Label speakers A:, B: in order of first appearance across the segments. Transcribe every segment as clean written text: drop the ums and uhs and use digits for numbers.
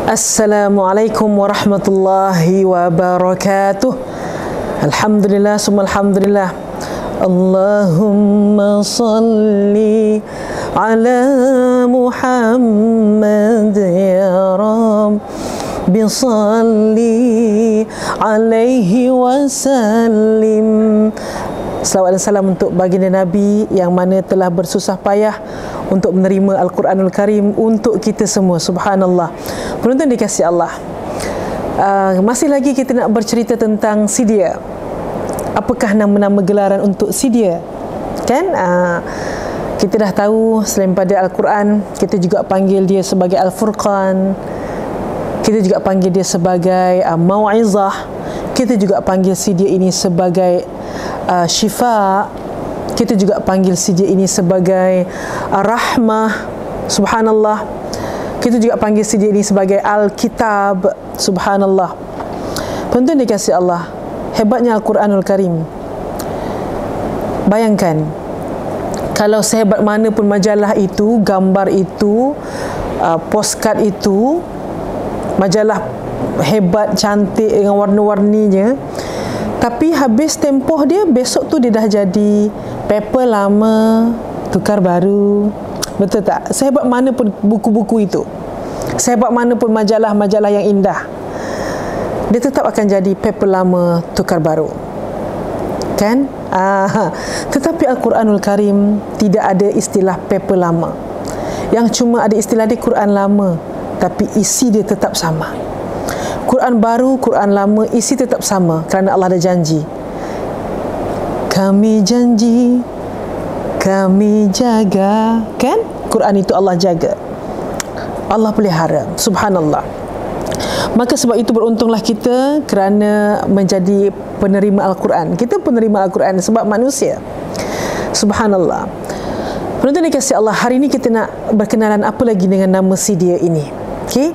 A: Assalamualaikum warahmatullahi wabarakatuh. Alhamdulillah, summa alhamdulillah. Allahumma salli ala Muhammad ya Rabbi, salli alaihi wasallim. Salawat dan salam untuk baginda Nabi yang mana telah bersusah payah untuk menerima Al-Quranul Karim untuk kita semua. Subhanallah. Penonton dikasihi Allah, masih lagi kita nak bercerita tentang Sidia. Apakah nama-nama gelaran untuk Sidia? Kan? Kita dah tahu selain pada Al-Quran, kita juga panggil dia sebagai Al-Furqan, kita juga panggil dia sebagai Mau'izah, kita juga panggil Sidia ini sebagai Syifa, kita juga panggil Sidia ini sebagai Rahmah. Subhanallah. Kita juga panggil Sidia ini sebagai Al-Kitab. Subhanallah. Penonton dikasihi Allah, hebatnya Al-Quranul Karim. Bayangkan, kalau sehebat mana pun majalah itu, gambar itu, postcard itu, majalah hebat, cantik dengan warna-warninya, tapi habis tempoh dia, besok tu dia dah jadi paper lama, tukar baru. Betul tak? Sehebat mana pun buku-buku itu, sehebat mana pun majalah-majalah yang indah, dia tetap akan jadi paper lama, tukar baru. Kan? Tetapi Al-Quranul Karim tidak ada istilah paper lama. Yang cuma ada istilah dia Quran lama, tapi isi dia tetap sama. Quran baru, Quran lama, isi tetap sama, kerana Allah ada janji. Kami janji, kami jaga. Kan? Quran itu Allah jaga, Allah pelihara. Subhanallah. Maka sebab itu beruntunglah kita kerana menjadi penerima Al-Quran. Kita penerima Al-Quran sebab manusia. Subhanallah. Penonton dikasihi Allah, hari ini kita nak berkenalan apa lagi dengan nama Sidia ini. Okey?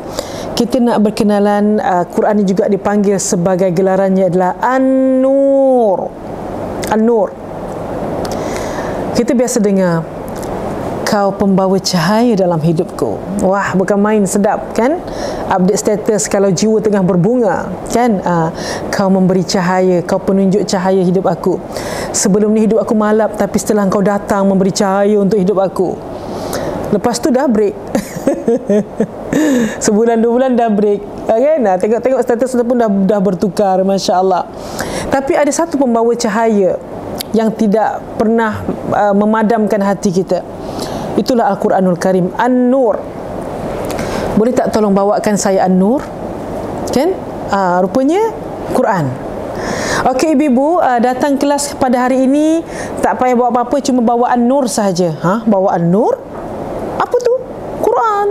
A: Kita nak berkenalan, Quran ini juga dipanggil sebagai gelarannya adalah An-Nur. An-Nur. Kita biasa dengar, kau pembawa cahaya dalam hidupku. Wah, bukan main, sedap kan? Update status kalau jiwa tengah berbunga, kan? Kau memberi cahaya, kau penunjuk cahaya hidup aku. Sebelum ni hidup aku malap, tapi setelah kau datang memberi cahaya untuk hidup aku. Lepas tu dah break. Sebulan 2 bulan dah break, kan? Tengok-tengok status tu pun dah bertukar, Masya Allah. Tapi ada satu pembawa cahaya yang tidak pernah memadamkan hati kita. Itulah Al-Quranul Karim, An-Nur. Boleh tak tolong bawakan saya An-Nur? Kan? Rupanya Quran. Okey ibu-ibu, datang kelas pada hari ini tak payah bawa apa-apa, cuma bawa An-Nur sahaja. Bawa An-Nur? Apa tu? Quran.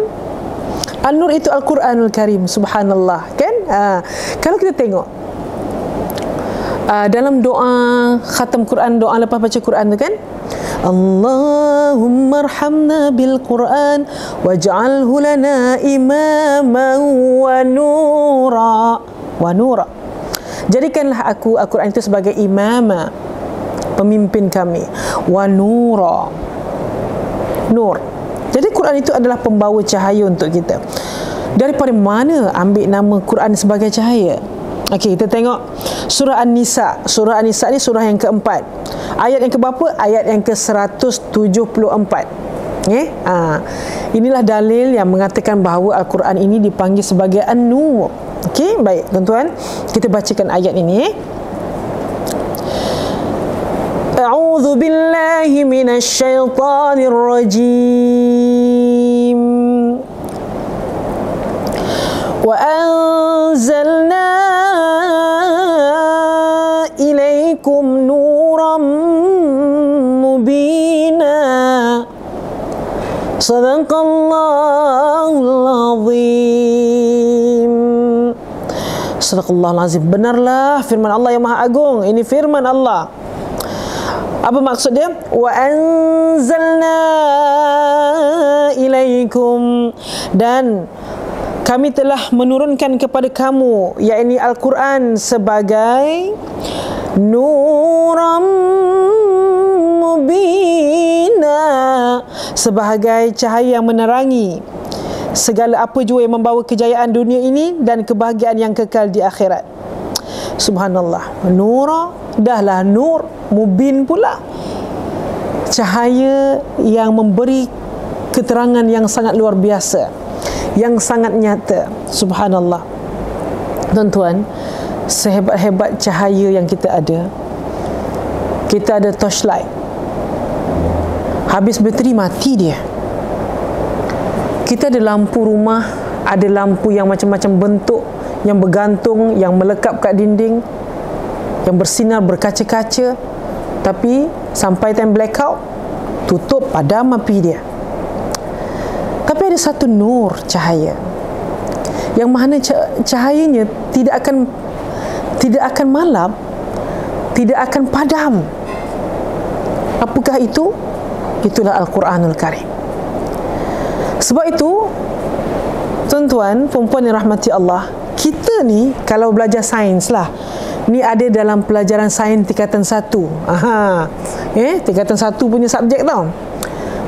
A: An-Nur itu Al-Quranul Karim. Subhanallah. Kan? Kalau kita tengok dalam doa khatam Quran, doa lepas baca Quran tu kan, Allahumma arhamna bil Quran waj'alhu lana imaman wa nura. Wa nura. Jadikanlah aku Al-Quran itu sebagai imama, pemimpin kami. Wa nura. Nur. Jadi Quran itu adalah pembawa cahaya untuk kita. Daripada mana ambil nama Quran sebagai cahaya? Okey, kita tengok surah An-Nisa. Surah An-Nisa ni surah yang keempat. Ayat yang keberapa? Ayat yang ke-174. Inilah dalil yang mengatakan bahawa Al-Quran ini dipanggil sebagai An-Nur. Okey, baik tuan-tuan, kita bacakan ayat ini. A'udzu billahi minasy syaithanir rajim. Wa anzalna ilaikum nuran mubina. Sadaqallahul azim. Sadaqallahul azim. Benarlah firman Allah yang Maha Agung. Ini firman Allah. Apa maksud dia? Wa anzalna ilaikum, dan kami telah menurunkan kepada kamu, yakni Al-Quran, sebagai nuram mubina, sebagai cahaya yang menerangi. segala apa jua yang membawa kejayaan dunia ini dan kebahagiaan yang kekal di akhirat. Subhanallah. Nura, dahlah nur, mubin pula. Cahaya yang memberi keterangan yang sangat luar biasa, yang sangat nyata. Subhanallah. Tuan-tuan, sehebat-hebat cahaya yang kita ada torchlight, habis bateri mati dia. Kita ada lampu rumah, ada lampu yang macam-macam bentuk, yang bergantung, yang melekap kat dinding, yang bersinar berkaca-kaca, tapi sampai time blackout, tutup, padam api dia. Tapi ada satu nur, cahaya, yang mana cahayanya tidak akan malap, tidak akan padam. Apakah itu? Itulah Al-Quranul Karim. Sebab itu, tuan-tuan, perempuan yang rahmati Allah, kita ni kalau belajar sains lah, ni ada dalam pelajaran sains tingkatan 1. Tingkatan 1 punya subjek tau.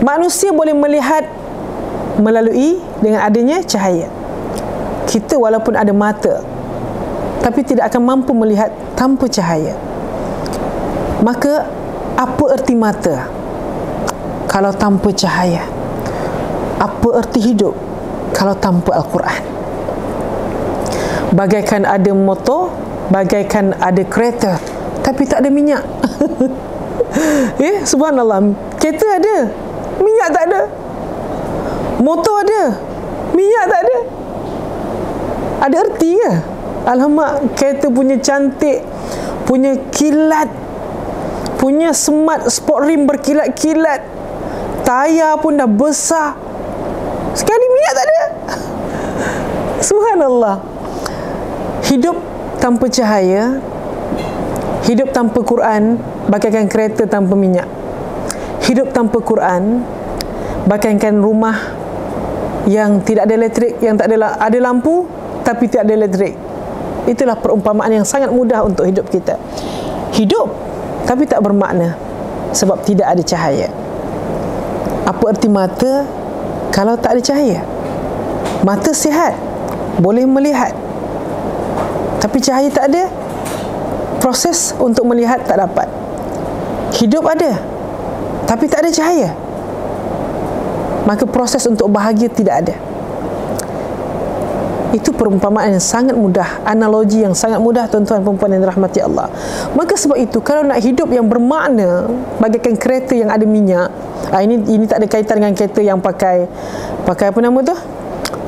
A: Manusia boleh melihat melalui dengan adanya cahaya. Kita walaupun ada mata, tapi tidak akan mampu melihat tanpa cahaya. Maka apa erti mata kalau tanpa cahaya? Apa erti hidup kalau tanpa Al-Quran? Bagaikan ada motor, bagaikan ada kereta, tapi tak ada minyak. Subhanallah. Kereta ada, minyak tak ada. Motor ada, minyak tak ada. Ada erti ke? Alamak, kereta punya cantik, punya kilat, punya smart sport rim berkilat-kilat, tayar pun dah besar, sekali minyak tak ada. Subhanallah. Hidup tanpa cahaya, hidup tanpa Quran bagaikan kereta tanpa minyak. Hidup tanpa Quran bagaikan rumah yang tidak ada elektrik, yang tak ada lampu tapi tidak ada elektrik. Itulah perumpamaan yang sangat mudah untuk hidup kita. Hidup tapi tak bermakna sebab tidak ada cahaya. Apa erti mata kalau tak ada cahaya? Mata sihat, boleh melihat, tapi cahaya tak ada, proses untuk melihat tak dapat. Hidup ada, tapi tak ada cahaya, maka proses untuk bahagia tidak ada. Itu perumpamaan yang sangat mudah, analogi yang sangat mudah, tuan-tuan perempuan yang dirahmati Allah. Maka sebab itu, kalau nak hidup yang bermakna bagaikan kereta yang ada minyak, ini tak ada kaitan dengan kereta yang pakai apa nama tu?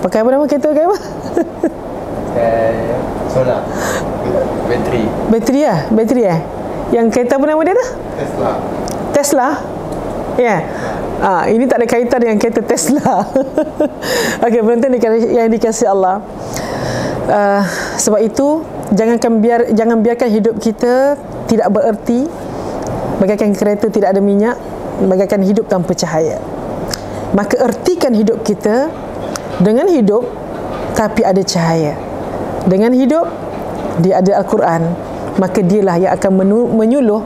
A: Pakai apa nama kereta? Pakai apa?
B: Solar.
A: Bateri Yang kereta apa nama dia tu? Tesla? Ya. Ini tak ada kaitan dengan kereta Tesla. Okey, penonton yang dikasihi Allah. Sebab itu jangan biarkan hidup kita tidak bererti, bagaikan kereta tidak ada minyak, bagaikan hidup tanpa cahaya. Maka ertikan hidup kita dengan hidup tapi ada cahaya. Dengan hidup dia ada Al-Quran, maka dialah yang akan menyuluh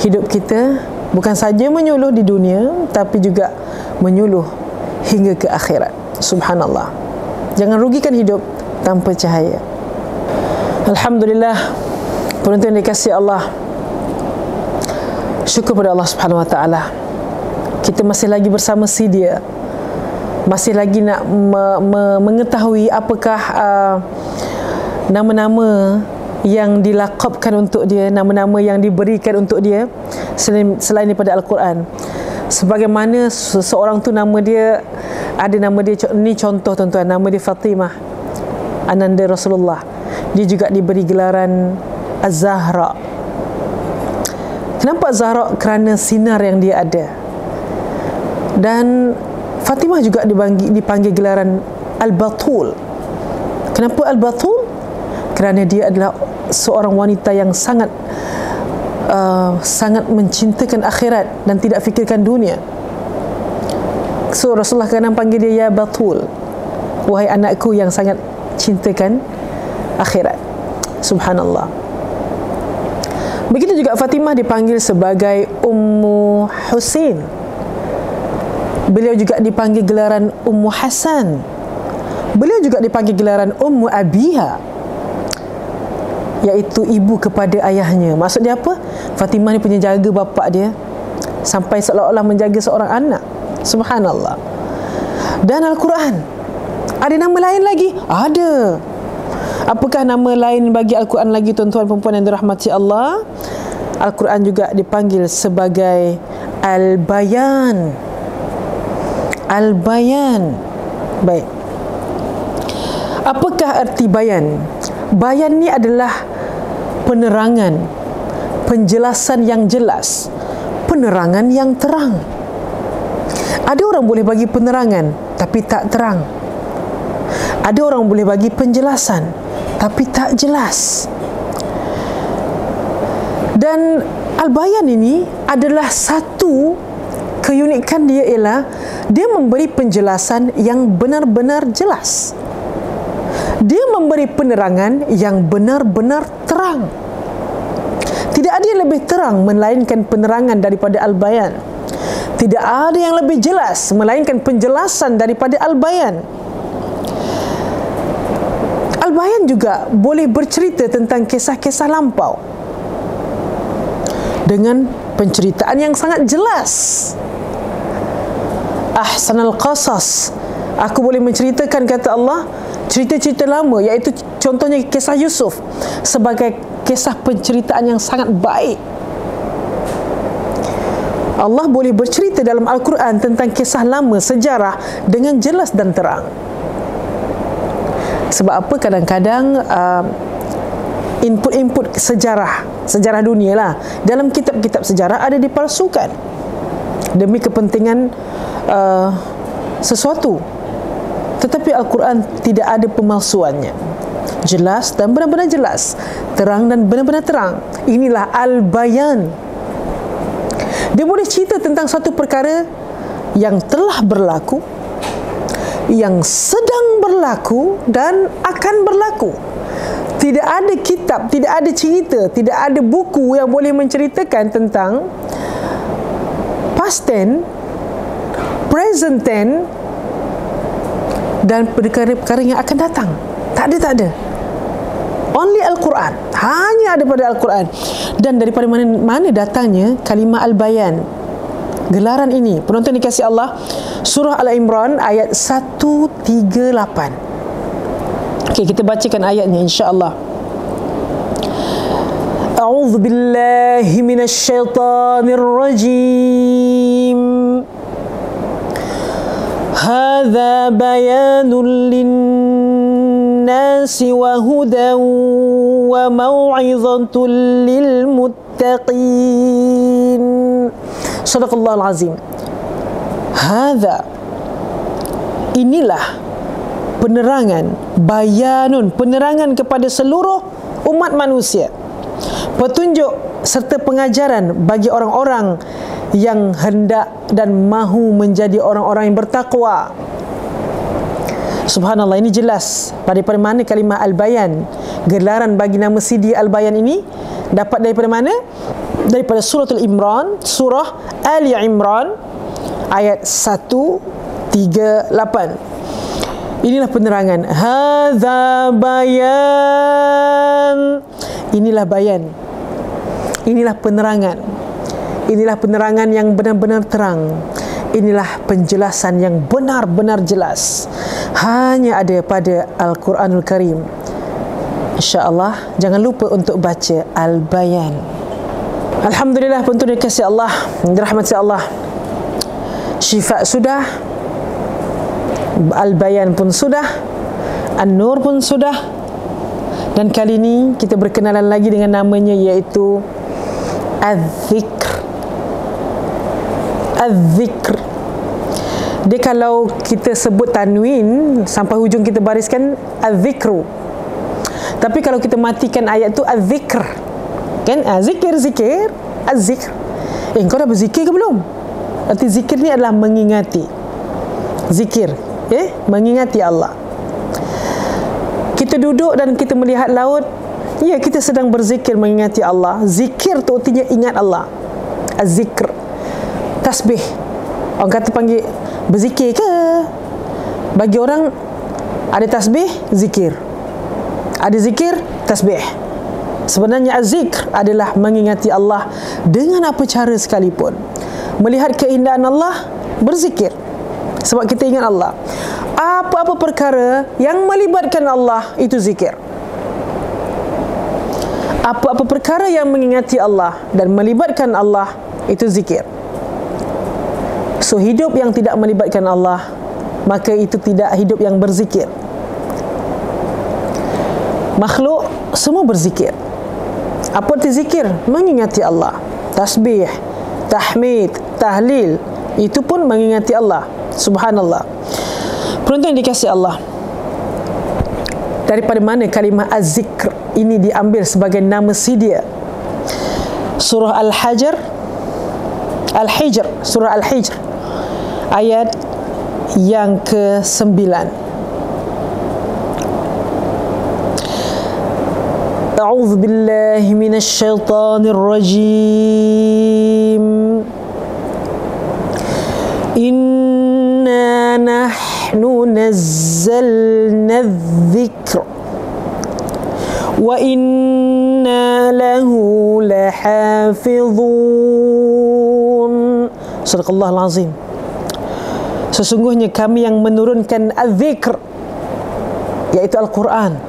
A: hidup kita. Bukan saja menyuluh di dunia, tapi juga menyuluh hingga ke akhirat. Subhanallah. Jangan rugikan hidup tanpa cahaya. Alhamdulillah, penonton yang dikasihi Allah, syukur pada Allah Subhanahu Wa Taala. Kita masih lagi bersama si Dia, masih lagi nak mengetahui apakah nama-nama yang dilaqabkan untuk dia, nama-nama yang diberikan untuk dia selain daripada Al-Quran. Sebagaimana seseorang tu nama dia, ada nama dia, ni contoh tuan-tuan, nama dia Fatimah, ananda Rasulullah. Dia juga diberi gelaran Az-Zahra. Kenapa Az-Zahra? Kerana sinar yang dia ada. Dan Fatimah juga dipanggil gelaran Al-Batul. Kenapa Al-Batul? Kerana dia adalah seorang wanita yang sangat mencintakan akhirat dan tidak fikirkan dunia. So Rasulullah kadang panggil dia ya Batul, wahai anakku yang sangat cintakan akhirat. Subhanallah. Begitu juga Fatimah dipanggil sebagai Ummu Husin. Beliau juga dipanggil gelaran Ummu Hasan. Beliau juga dipanggil gelaran Ummu Abiha, iaitu ibu kepada ayahnya. Maksud dia apa? Fatimah ni punya jaga bapa dia sampai seolah-olah menjaga seorang anak. Subhanallah. Dan Al-Quran ada nama lain lagi? Ada. Apakah nama lain bagi Al-Quran lagi, tuan-tuan perempuan yang dirahmati Allah? Al-Quran juga dipanggil sebagai Al-Bayan. Al-Bayan. Baik. Apakah arti bayan? Bayan ni adalah penerangan, penjelasan yang jelas, penerangan yang terang. Ada orang boleh bagi penerangan tapi tak terang. Ada orang boleh bagi penjelasan tapi tak jelas. Dan Al-Bayan ini adalah satu keunikan dia, ialah dia memberi penjelasan yang benar-benar jelas. Dia memberi penerangan yang benar-benar terang. Tidak ada yang lebih terang melainkan penerangan daripada Al-Bayan. Tidak ada yang lebih jelas melainkan penjelasan daripada Al-Bayan. Al-Bayan juga boleh bercerita tentang kisah-kisah lampau dengan penceritaan yang sangat jelas. Ahsanal qasas, aku boleh menceritakan, kata Allah, cerita-cerita lama, iaitu contohnya kisah Yusuf, sebagai kisah penceritaan yang sangat baik. Allah boleh bercerita dalam Al-Quran tentang kisah lama, sejarah dengan jelas dan terang. Sebab apa? Kadang-kadang input-input sejarah dunia lah, dalam kitab-kitab sejarah ada dipalsukan demi kepentingan sesuatu. Tetapi Al-Quran tidak ada pemalsuannya. Jelas dan benar-benar jelas, terang dan benar-benar terang. Inilah Al-Bayan. Dia boleh cerita tentang satu perkara yang telah berlaku, yang sedang berlaku dan akan berlaku. Tidak ada kitab, tidak ada cerita, tidak ada buku yang boleh menceritakan tentang past tense, present tense dan perkara-perkara yang akan datang. Tak ada. Only Al-Quran. Hanya ada pada Al-Quran. Dan daripada mana datangnya kalimah Al-Bayan, gelaran ini? Penonton dikasihi Allah, surah Al-Imran ayat 138. Okey, kita bacakan ayatnya insya-Allah. A'udzu billahi minasyaitonir rajim. Hadza bayanun lin-nasi wa hudan wa mau'izatun lil muttaqin. Shadaqallahul azim. Hadza, inilah penerangan, bayanun, penerangan kepada seluruh umat manusia, petunjuk serta pengajaran bagi orang-orang yang hendak dan mahu menjadi orang-orang yang bertakwa. Subhanallah, ini jelas daripada mana kalimah Al-Bayan. Gelaran bagi nama CD Al-Bayan ini dapat daripada mana? Daripada surah Al-Imran, surah Ali Imran ayat 138. Inilah penerangan. Hadza bayan. Inilah bayan. Inilah penerangan. Inilah penerangan yang benar-benar terang. Inilah penjelasan yang benar-benar jelas. Hanya ada pada Al-Quranul Karim. InsyaAllah, jangan lupa untuk baca Al-Bayan. Alhamdulillah, penonton dikasihi Allah, dirahmati Allah. Syifa sudah, Al-Bayan pun sudah, An-Nur pun sudah, dan kali ini kita berkenalan lagi dengan namanya, iaitu Az-Zikr. Az-Zikr. Dia kalau kita sebut tanwin sampai hujung kita bariskan Az-Zikru. Tapi kalau kita matikan ayat tu Az-Zikr, kan? Zikir, Az-Zikr. Kau dah berzikir ke belum? Arti zikir ni adalah mengingati. Zikir, mengingati Allah. Kita duduk dan kita melihat laut, ya, kita sedang berzikir mengingati Allah. Zikir tu artinya ingat Allah. Az-Zikr. Tasbih. Orang kata panggil berzikir ke? Bagi orang Ada tasbih, zikir. Ada zikir, tasbih. Sebenarnya az-zikr adalah mengingati Allah dengan apa cara sekalipun. Melihat keindahan Allah, berzikir. Sebab kita ingat Allah. Apa-apa perkara yang melibatkan Allah, itu zikir. Apa-apa perkara yang mengingati Allah dan melibatkan Allah, itu zikir. So, hidup yang tidak melibatkan Allah, maka itu tidak hidup yang berzikir. Makhluk semua berzikir. Apa arti zikir? Mengingati Allah. Tasbih, tahmid, tahlil, itu pun mengingati Allah. Subhanallah. Penonton yang dikasihi Allah, daripada mana kalimah az-zikr ini diambil sebagai nama si dia? Surah Al-Hijr, Surah Al-Hijr, ayat yang ke-9. A'udzu billahi minasy syaithanir rajim. Inna nahnu nazzalna adh-dhikra wa inna lahu lahafizun. Sadaqallahul azim. Sesungguhnya kami yang menurunkan az-zikr, iaitu Al-Quran,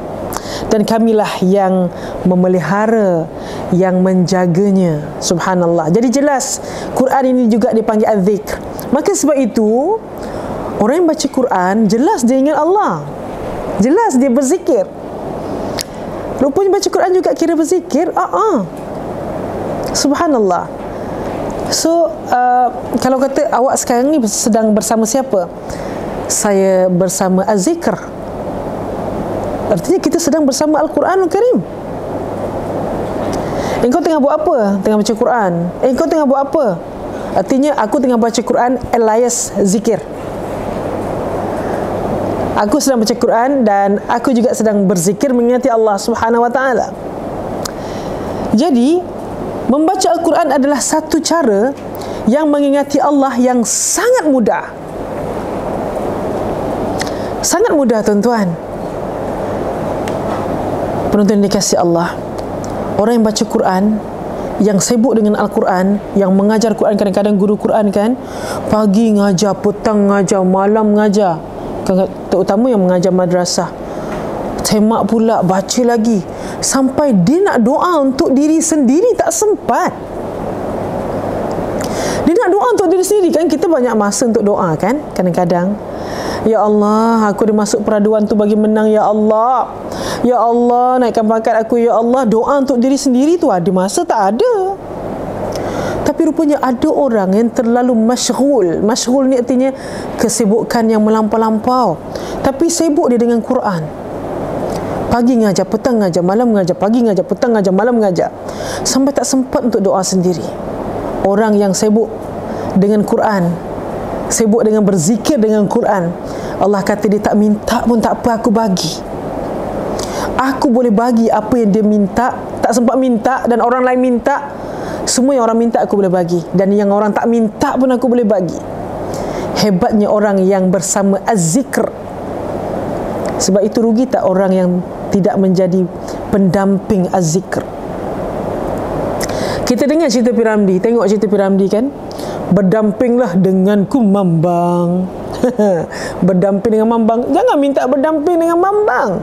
A: dan kamilah yang memelihara, yang menjaganya. Subhanallah. Jadi jelas Quran ini juga dipanggil az-zikr. Maka sebab itu orang yang baca Quran, jelas dia ingat Allah, jelas dia berzikir. Rupanya baca Quran juga kira berzikir. Subhanallah. So, kalau kata awak sekarang ni sedang bersama siapa? Saya bersama az-zikr. Artinya kita sedang bersama Al-Quranul Karim. Engkau tengah buat apa? Tengah baca Quran. Engkau tengah buat apa? Artinya aku tengah baca Quran alias zikir. Aku sedang baca Quran dan aku juga sedang berzikir mengingati Allah Subhanahu wa taala. Jadi, membaca Al-Quran adalah satu cara yang mengingati Allah yang sangat mudah. Sangat mudah, tuan-tuan. Penonton dikasihi Allah, orang yang baca Quran, yang sibuk dengan Al-Quran, yang mengajar Quran, kadang-kadang guru Quran kan, pagi ngajar, petang ngajar, malam ngajar, terutama yang mengajar madrasah, semak pula, baca lagi, sampai dia nak doa untuk diri sendiri tak sempat. Dia nak doa untuk diri sendiri kan. Kita banyak masa untuk doa kan, kadang-kadang. Ya Allah, aku dah masuk peraduan tu bagi menang, Ya Allah. Ya Allah, naikkan pangkat aku, Ya Allah. Doa untuk diri sendiri tu ada masa? Tak ada. Tapi rupanya ada orang yang terlalu masyghul. Masyghul ni artinya kesibukan yang melampau-lampau, tapi sibuk dia dengan Quran. Pagi ngajar, petang ngajar, malam ngajar, pagi ngajar, petang ngajar, malam ngajar, sampai tak sempat untuk doa sendiri. Orang yang sibuk dengan Quran, sibuk dengan berzikir dengan Quran, Allah kata dia tak minta pun tak apa, aku bagi. Aku boleh bagi apa yang dia minta, tak sempat minta, dan orang lain minta. Semua yang orang minta aku boleh bagi, dan yang orang tak minta pun aku boleh bagi. Hebatnya orang yang bersama az-zikr. Sebab itu rugi tak orang yang tidak menjadi pendamping az-zikr. Kita dengar cerita Piramdi, tengok cerita Piramdi kan. Berdampinglah denganku Mambang. Berdamping dengan Mambang. Jangan minta berdamping dengan Mambang.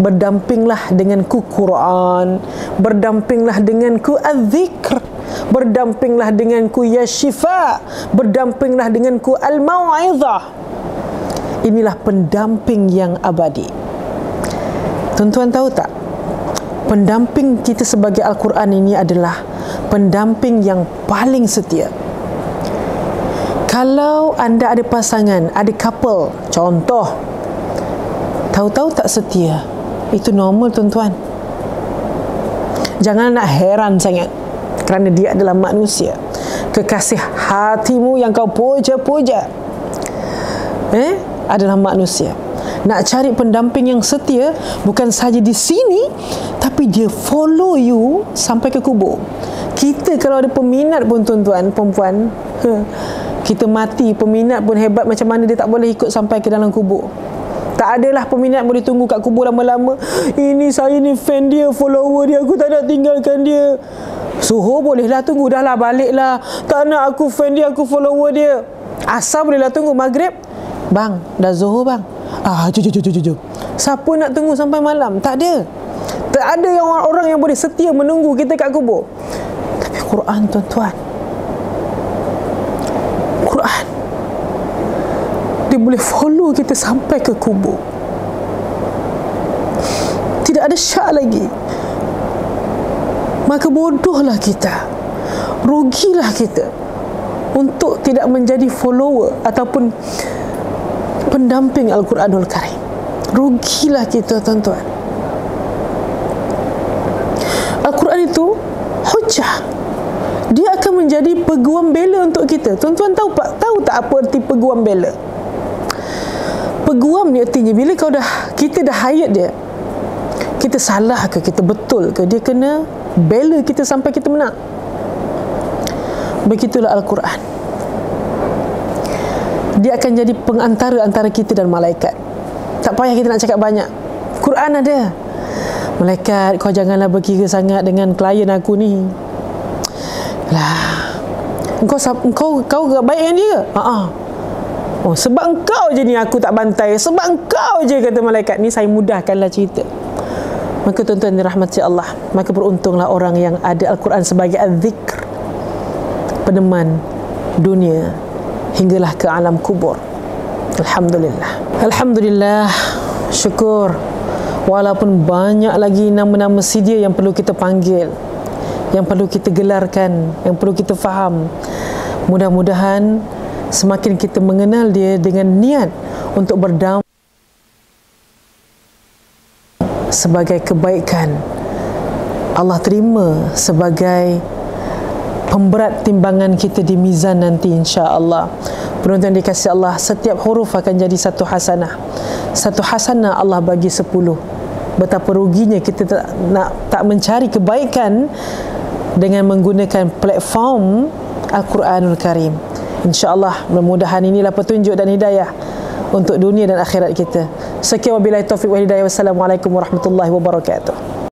A: Berdampinglah denganku Quran, berdampinglah denganku az-zikr, berdampinglah denganku ya syifa, berdampinglah denganku al-mau'izah. Inilah pendamping yang abadi. Tuan-tuan tahu tak, pendamping kita sebagai Al-Quran ini adalah pendamping yang paling setia. Kalau anda ada pasangan, ada couple, contoh, tahu-tahu tak setia, itu normal, tuan-tuan. Jangan nak heran sangat, kerana dia adalah manusia. Kekasih hatimu yang kau puja-puja adalah manusia. Nak cari pendamping yang setia, bukan saja di sini, tapi dia follow you sampai ke kubur. Kita kalau ada peminat pun, tuan-tuan, perempuan, kita mati, peminat pun hebat macam mana, dia tak boleh ikut sampai ke dalam kubur. Tak adalah peminat boleh tunggu kat kubur lama-lama. Ini saya ni fan dia, follower dia, aku tak nak tinggalkan dia. Suruh bolehlah tunggu, dah lah baliklah. Tak nak, aku fan dia, aku follower dia. Asal bolehlah tunggu maghrib. Bang, dah Zuhur bang. Jom. Siapa nak tunggu sampai malam? Tak ada. Tak ada yang orang yang boleh setia menunggu kita kat kubur. Tapi Quran, tuan-tuan, Quran, dia boleh follow kita sampai ke kubur. Tidak ada syak lagi. Maka bodohlah kita, rugilah kita untuk tidak menjadi follower ataupun pendamping Al-Quranul Karim. Rugilah kita, tuan-tuan. Al-Quran itu hujah. Dia akan menjadi peguam bela untuk kita. Tuan-tuan tahu tak apa arti peguam bela? Peguam ni artinya bila kita dah hayat dia, kita salah ke, kita betul ke, dia kena bela kita sampai kita menang. Begitulah Al-Quran. Dia akan jadi pengantara antara kita dan malaikat. Tak payah kita nak cakap banyak. Quran ada. Malaikat, kau janganlah berkira sangat dengan klien aku ni. Lah, kau baik dengan dia ke? Oh, sebab engkau je ni aku tak bantai. Sebab engkau je, kata malaikat. Ni saya mudahkanlah cerita. Maka tuan-tuan dirahmati Allah, maka beruntunglah orang yang ada Al-Quran sebagai az-zikr, peneman dunia hinggalah ke alam kubur. Alhamdulillah, syukur. Walaupun banyak lagi nama-nama si dia yang perlu kita panggil, yang perlu kita gelarkan, yang perlu kita faham. Mudah-mudahan semakin kita mengenal dia dengan niat untuk berdamai sebagai kebaikan, Allah terima sebagai pemberat timbangan kita di mizan nanti, insya-Allah. Penonton dikasih Allah, setiap huruf akan jadi satu hasanah. Satu hasanah Allah bagi 10. Betapa ruginya kita tak mencari kebaikan dengan menggunakan platform Al-Quranul Karim. InsyaAllah, mudah-mudahan inilah petunjuk dan hidayah untuk dunia dan akhirat kita. Sekian wabillahi taufiq wal hidayah. Wassalamualaikum warahmatullahi wabarakatuh.